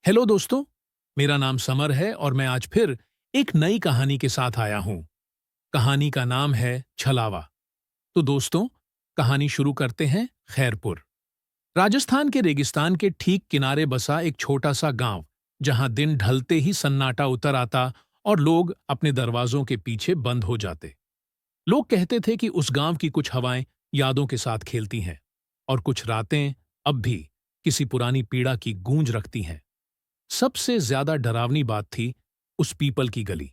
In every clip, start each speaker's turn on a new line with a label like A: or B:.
A: Hello दोस्तों। मेरा नाम समर है और मैं आज फिर एक नई कहानी के साथ आया हूं। कहानी का नाम है छलावा। तो दोस्तों, कहानी शुरू करते हैं। खैरपुर राजस्थान के रेगिस्तान के ठीक किनारे बसा एक छोटा सा गांव, जहां दिन ढलते ही सन्नाटा उतर आता और लोग अपने दरवाजों के पीछे बंद हो जाते। लोग कहते थे कि उस गांव की कुछ हवाएं यादों के साथ खेलती हैं और कुछ रातें अब भी किसी पुरानी पीड़ा की गूंज रखती हैं। सबसे ज्यादा डरावनी बात थी उस पीपल की गली,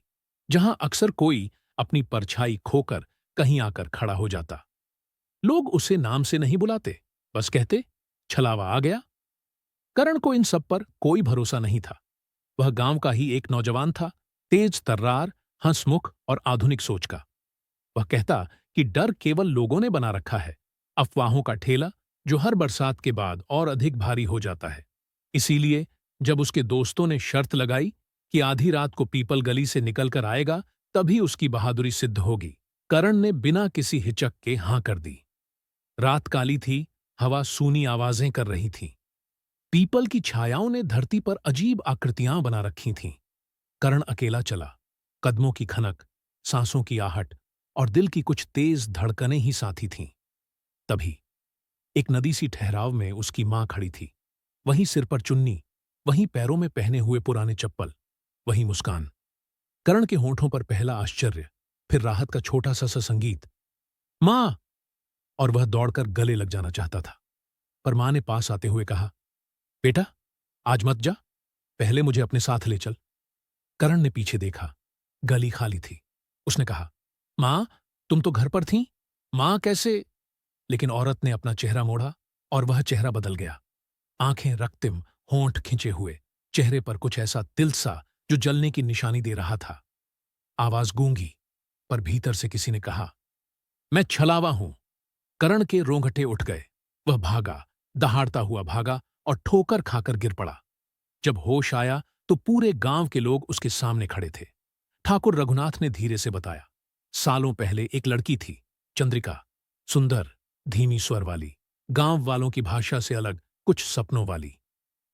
A: जहां अक्सर कोई अपनी परछाई खोकर कहीं आकर खड़ा हो जाता। लोग उसे नाम से नहीं बुलाते, बस कहते, छलावा आ गया। करण को इन सब पर कोई भरोसा नहीं था। वह गांव का ही एक नौजवान था, तेज तर्रार, हंसमुख और आधुनिक सोच का। वह कहता कि डर केवल लोगों ने बना रखा है, अफवाहों का ठेला जो हर बरसात के बाद और अधिक भारी हो जाता है। इसीलिए जब उसके दोस्तों ने शर्त लगाई कि आधी रात को पीपल गली से निकलकर आएगा, तभी उसकी बहादुरी सिद्ध होगी, करण ने बिना किसी हिचक के हां कर दी। रात काली थी, हवा सूनी आवाजें कर रही थी। पीपल की छायाओं ने धरती पर अजीब आकृतियां बना रखी थीं। करण अकेला चला, कदमों की खनक, सांसों की आहट और दिल की कुछ तेज धड़कनें ही साथी थीं। तभी एक नदी सी ठहराव में उसकी मां खड़ी थी। वहीं सिर पर चुन्नी, वहीं पैरों में पहने हुए पुराने चप्पल, वहीं मुस्कान। करण के होठों पर पहला आश्चर्य, फिर राहत का छोटा सा संगीत, मां। और वह दौड़कर गले लग जाना चाहता था, पर मां ने पास आते हुए कहा, बेटा, आज मत जा, पहले मुझे अपने साथ ले चल। करण ने पीछे देखा, गली खाली थी। उसने कहा, मां, तुम तो घर पर थीं, मां कैसे? लेकिन औरत ने अपना चेहरा मोड़ा और वह चेहरा बदल गया। आंखें रक्तिम, होंठ खिंचे हुए, चेहरे पर कुछ ऐसा तिल सा जो जलने की निशानी दे रहा था। आवाज गूंगी, पर भीतर से किसी ने कहा, मैं छलावा हूं। करण के रोंगटे उठ गए। वह भागा, दहाड़ता हुआ भागा और ठोकर खाकर गिर पड़ा। जब होश आया तो पूरे गांव के लोग उसके सामने खड़े थे। ठाकुर रघुनाथ ने धीरे से बताया, सालों पहले एक लड़की थी, चंद्रिका, सुंदर, धीमी स्वर वाली, गांव वालों की भाषा से अलग, कुछ सपनों वाली।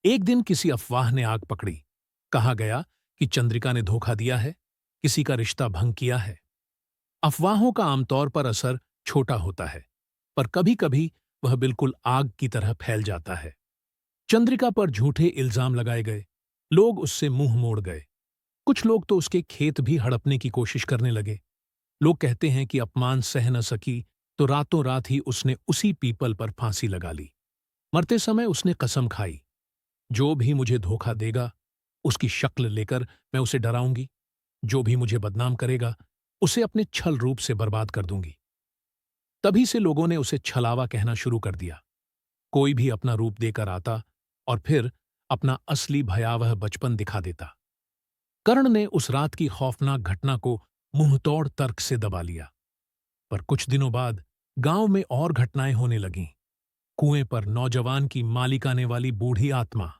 A: एक दिन किसी अफवाह ने आग पकड़ी। कहा गया कि चंद्रिका ने धोखा दिया है, किसी का रिश्ता भंग किया है। अफवाहों का आमतौर पर असर छोटा होता है, पर कभी-कभी वह बिल्कुल आग की तरह फैल जाता है। चंद्रिका पर झूठे इल्जाम लगाए गए। लोग उससे मुंह मोड़ गए। कुछ लोग तो उसके खेत भी हड़पने की कोशिश करने लगे। लोग कहते हैं कि अपमान सह न सकी तो रातों रात ही उसने उसी पीपल पर फांसी लगा ली। मरते समय उसने कसम खाई, जो भी मुझे धोखा देगा, उसकी शक्ल लेकर मैं उसे डराऊंगी। जो भी मुझे बदनाम करेगा, उसे अपने छल रूप से बर्बाद कर दूंगी। तभी से लोगों ने उसे छलावा कहना शुरू कर दिया। कोई भी अपना रूप देकर आता और फिर अपना असली भयावह बचपन दिखा देता। कर्ण ने उस रात की खौफनाक घटना को मुंहतोड़ तर्क से दबा लिया। पर कुछ दिनों बाद गांव में और घटनाएं होने लगीं। कुएं पर नौजवान की मालिकाने वाली बूढ़ी आत्मा,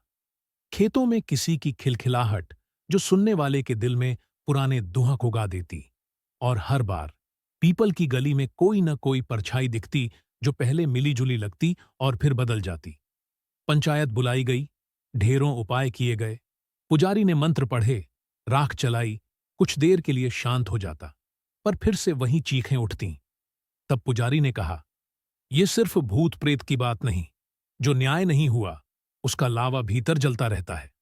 A: खेतों में किसी की खिलखिलाहट जो सुनने वाले के दिल में पुराने दुहक उगा देती, और हर बार पीपल की गली में कोई न कोई परछाई दिखती जो पहले मिली-जुली लगती और फिर बदल जाती। पंचायत बुलाई गई, ढेरों उपाय किए गए, पुजारी ने मंत्र पढ़े, राख चलाई, कुछ देर के लिए शांत हो जाता, पर फिर से वही चीखें उठतीं। तब पुजारी ने कहा, यह सिर्फ भूत प्रेत की बात नहीं, जो न्याय नहीं हुआ उसका लावा भीतर जलता रहता है।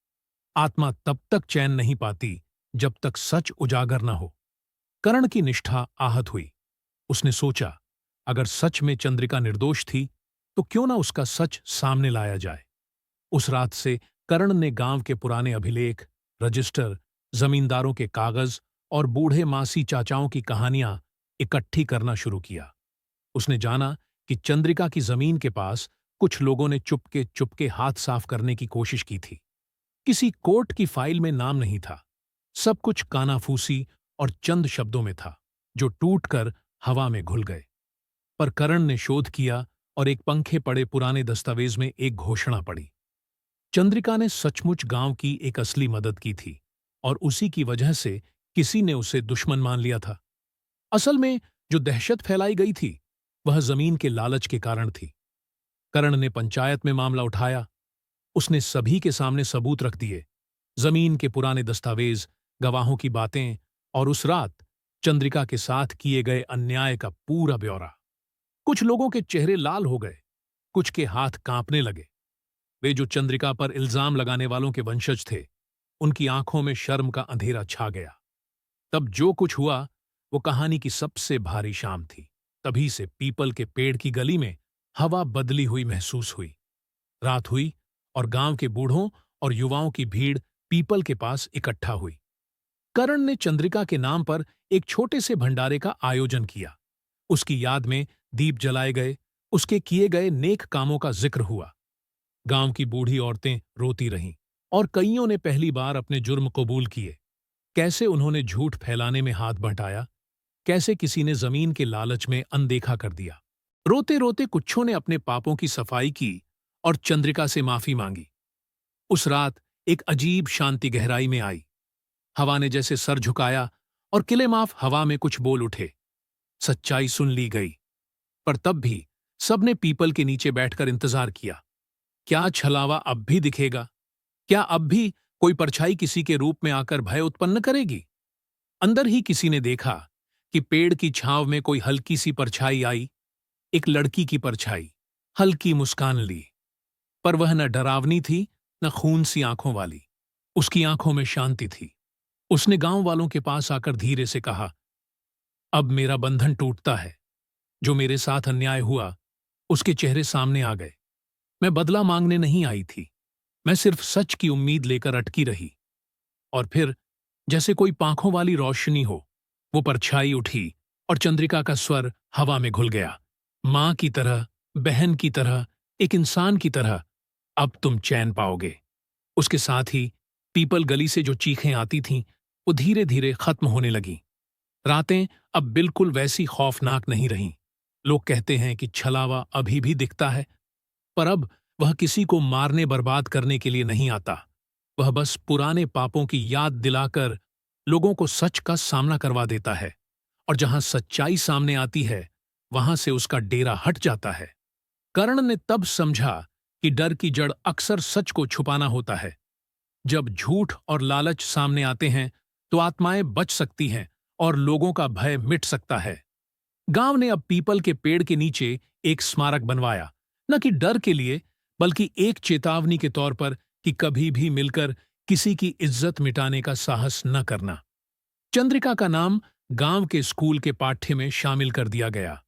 A: आत्मा तब तक चैन नहीं पाती जब तक सच उजागर न हो। कर्ण की निष्ठा आहत हुई। उसने सोचा, अगर सच में चंद्रिका निर्दोष थी तो क्यों ना उसका सच सामने लाया जाए। उस रात से कर्ण ने गांव के पुराने अभिलेख, रजिस्टर, जमींदारों के कागज और बूढ़े मासी चाचाओं की कहानियां इकट्ठी करना शुरू किया। उसने जाना कि चंद्रिका की जमीन के पास कुछ लोगों ने चुपके चुपके हाथ साफ करने की कोशिश की थी। किसी कोर्ट की फाइल में नाम नहीं था। सब कुछ कानाफूसी और चंद शब्दों में था, जो टूटकर हवा में घुल गए। पर कर्ण ने शोध किया और एक पंखे पड़े पुराने दस्तावेज में एक घोषणा पड़ी। चंद्रिका ने सचमुच गांव की एक असली मदद की थी और उसी की वजह से किसी ने उसे दुश्मन मान लिया था। असल में जो दहशत फैलाई गई थी, वह जमीन के लालच के कारण थी। कर्ण ने पंचायत में मामला उठाया। उसने सभी के सामने सबूत रख दिए, जमीन के पुराने दस्तावेज, गवाहों की बातें और उस रात चंद्रिका के साथ किए गए अन्याय का पूरा ब्यौरा। कुछ लोगों के चेहरे लाल हो गए, कुछ के हाथ कांपने लगे। वे जो चंद्रिका पर इल्जाम लगाने वालों के वंशज थे, उनकी आंखों में शर्म का अंधेरा छा गया। तब जो कुछ हुआ वो कहानी की सबसे भारी शाम थी। तभी से पीपल के पेड़ की गली में हवा बदली हुई महसूस हुई। रात हुई और गांव के बूढ़ों और युवाओं की भीड़ पीपल के पास इकट्ठा हुई। करण ने चंद्रिका के नाम पर एक छोटे से भंडारे का आयोजन किया। उसकी याद में दीप जलाए गए, उसके किए गए नेक कामों का जिक्र हुआ। गांव की बूढ़ी औरतें रोती रहीं और कईयों ने पहली बार अपने जुर्म कबूल किए। कैसे उन्होंने झूठ फैलाने में हाथ बंटाया, कैसे किसी ने जमीन के लालच में अनदेखा कर दिया। रोते रोते कुच्छों ने अपने पापों की सफाई की और चंद्रिका से माफी मांगी। उस रात एक अजीब शांति गहराई में आई। हवा ने जैसे सर झुकाया और किले माफ हवा में कुछ बोल उठे। सच्चाई सुन ली गई, पर तब भी सबने पीपल के नीचे बैठकर इंतजार किया। क्या छलावा अब भी दिखेगा? क्या अब भी कोई परछाई किसी के रूप में आकर भय उत्पन्न करेगी? अंदर ही किसी ने देखा कि पेड़ की छांव में कोई हल्की सी परछाई आई। एक लड़की की परछाई, हल्की मुस्कान ली, पर वह न डरावनी थी न खून सी आंखों वाली। उसकी आंखों में शांति थी। उसने गांव वालों के पास आकर धीरे से कहा, अब मेरा बंधन टूटता है। जो मेरे साथ अन्याय हुआ उसके चेहरे सामने आ गए। मैं बदला मांगने नहीं आई थी, मैं सिर्फ सच की उम्मीद लेकर अटकी रही। और फिर जैसे कोई पांखों वाली रोशनी हो, वो परछाई उठी और चंद्रिका का स्वर हवा में घुल गया। मां की तरह, बहन की तरह, एक इंसान की तरह, अब तुम चैन पाओगे। उसके साथ ही पीपल गली से जो चीखें आती थीं, वो धीरे धीरे खत्म होने लगीं। रातें अब बिल्कुल वैसी खौफनाक नहीं रहीं। लोग कहते हैं कि छलावा अभी भी दिखता है, पर अब वह किसी को मारने बर्बाद करने के लिए नहीं आता। वह बस पुराने पापों की याद दिलाकर लोगों को सच का सामना करवा देता है, और जहां सच्चाई सामने आती है वहां से उसका डेरा हट जाता है। कर्ण ने तब समझा कि डर की जड़ अक्सर सच को छुपाना होता है। जब झूठ और लालच सामने आते हैं तो आत्माएं बच सकती हैं और लोगों का भय मिट सकता है। गांव ने अब पीपल के पेड़ के नीचे एक स्मारक बनवाया, न कि डर के लिए, बल्कि एक चेतावनी के तौर पर कि कभी भी मिलकर किसी की इज्जत मिटाने का साहस न करना। चंद्रिका का नाम गांव के स्कूल के पाठ्य में शामिल कर दिया गया।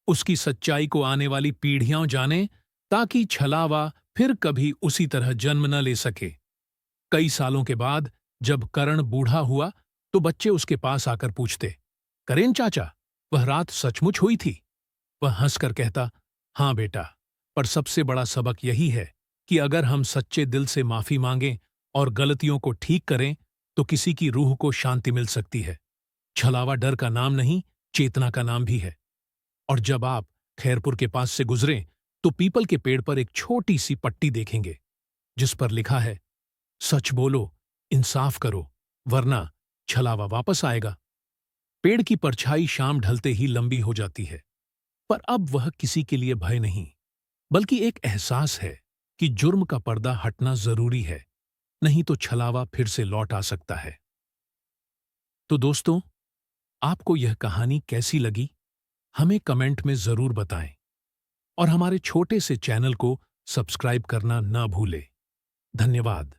A: उसकी सच्चाई को आने वाली पीढ़ियां जाने, ताकि छलावा फिर कभी उसी तरह जन्म न ले सके। कई सालों के बाद जब करण बूढ़ा हुआ तो बच्चे उसके पास आकर पूछते, करेन चाचा, वह रात सचमुच हुई थी? वह हंसकर कहता, हाँ बेटा, पर सबसे बड़ा सबक यही है कि अगर हम सच्चे दिल से माफी मांगें और गलतियों को ठीक करें तो किसी की रूह को शांति मिल सकती है। छलावा डर का नाम नहीं, चेतना का नाम भी है। और जब आप खैरपुर के पास से गुजरें तो पीपल के पेड़ पर एक छोटी सी पट्टी देखेंगे जिस पर लिखा है, सच बोलो, इंसाफ करो, वरना छलावा वापस आएगा। पेड़ की परछाई शाम ढलते ही लंबी हो जाती है, पर अब वह किसी के लिए भय नहीं, बल्कि एक एहसास है कि जुर्म का पर्दा हटना जरूरी है, नहीं तो छलावा फिर से लौट आ सकता है। तो दोस्तों, आपको यह कहानी कैसी लगी, हमें कमेंट में जरूर बताएं और हमारे छोटे से चैनल को सब्सक्राइब करना ना भूलें। धन्यवाद।